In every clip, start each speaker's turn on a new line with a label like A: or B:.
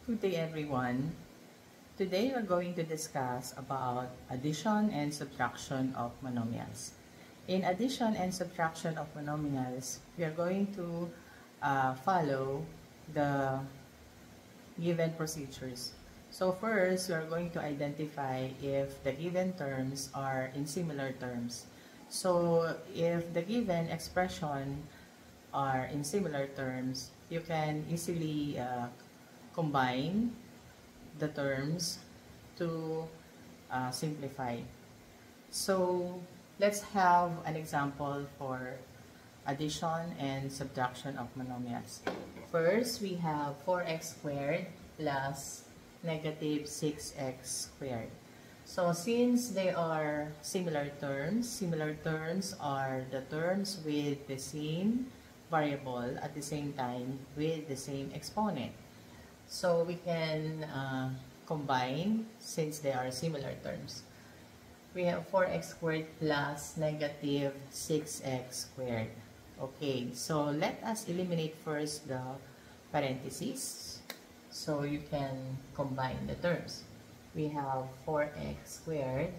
A: Good day everyone. Today we're going to discuss about addition and subtraction of monomials. In addition and subtraction of monomials, we are going to follow the given procedures. So first, we are going to identify if the given terms are in similar terms. So if the given expression are in similar terms, you can easily combine the terms to simplify. So let's have an example for addition and subtraction of monomials. First, we have 4x squared plus negative 6x squared. So since they are similar terms are the terms with the same variable at the same time with the same exponent. So we can combine since they are similar terms. We have 4x squared plus negative 6x squared. Okay, so let us eliminate first the parentheses so you can combine the terms. We have 4x squared.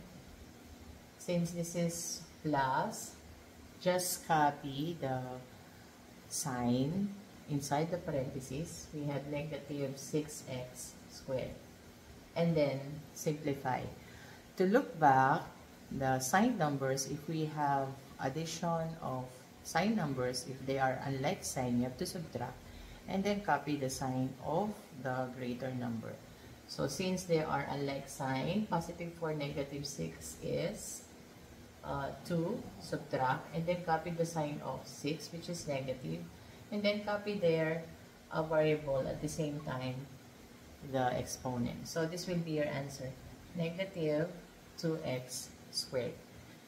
A: Since this is plus, just copy the sign inside the parentheses. We have negative 6x squared. And then simplify. To look back, the signed numbers, if we have addition of signed numbers, if they are unlike sign, you have to subtract and then copy the sign of the greater number. So since they are unlike sign, positive 4, negative 6 is 2, subtract, and then copy the sign of 6, which is negative, and then copy their variable at the same time, the exponent. So this will be your answer, negative 2x squared.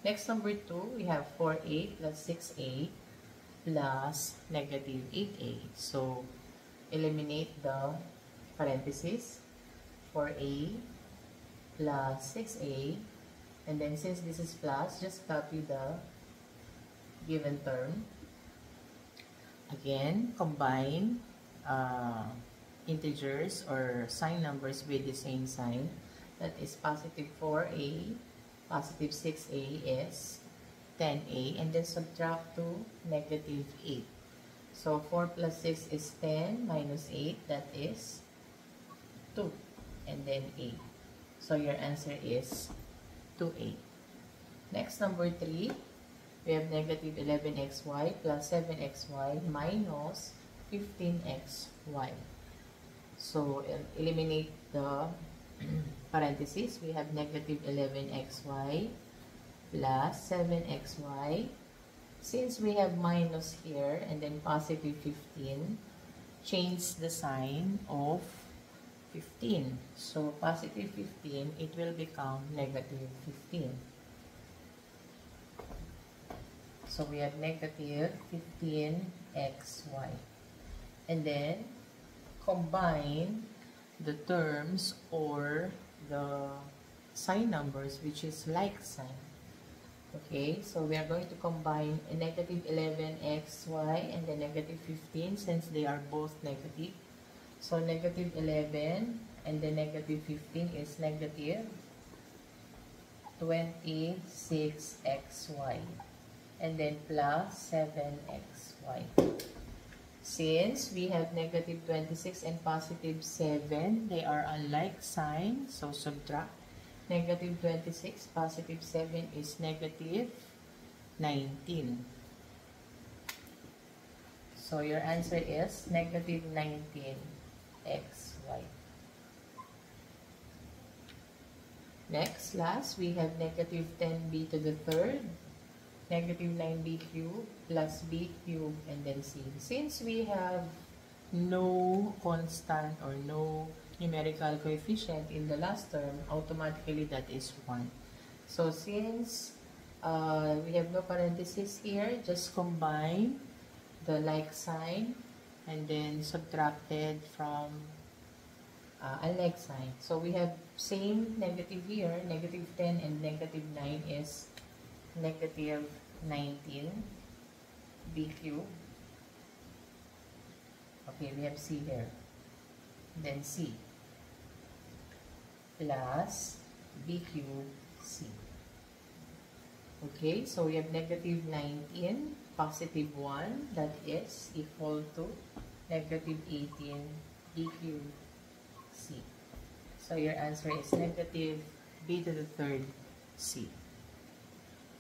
A: Next, number 2, we have 4a plus 6a plus negative 8a. So eliminate the parentheses, 4a plus 6a, and then since this is plus, just copy the given term. Again, combine integers or sign numbers with the same sign. That is positive 4a, positive 6a is 10a, and then subtract to negative 8. So 4 plus 6 is 10 minus 8, that is 2, and then a. So your answer is 2a. Next, number 3, we have negative 11xy plus 7xy minus 15xy. So eliminate the parentheses. We have negative 11xy plus 7xy. Since we have minus here and then positive 15, change the sign of 15. So positive 15, it will become negative 15. So we have negative 15xy. And then combine the terms or the sign numbers which is like sign. Okay, so we are going to combine a negative 11xy and the negative 15 since they are both negative. So negative 11 and the negative 15 is negative 26xy and then plus 7xy. Since we have negative 26 and positive 7, they are unlike signs, so subtract. Negative 26, positive 7 is negative 19. So your answer is negative 19xy. Next, last, we have negative 10b to the third, negative 9b cubed plus b cubed, and then c. Since we have no constant or no numerical coefficient in the last term, automatically that is 1. So since we have no parentheses here, just combine the like sign and then subtracted from unlike sign. So we have same negative here, negative 10 and negative 9 is negative 19 b cubed. Okay, we have c here. Then c. plus B cubed C. Okay, so we have negative 19, positive 1, that is equal to negative 18 B cubed C. So your answer is negative B to the third C.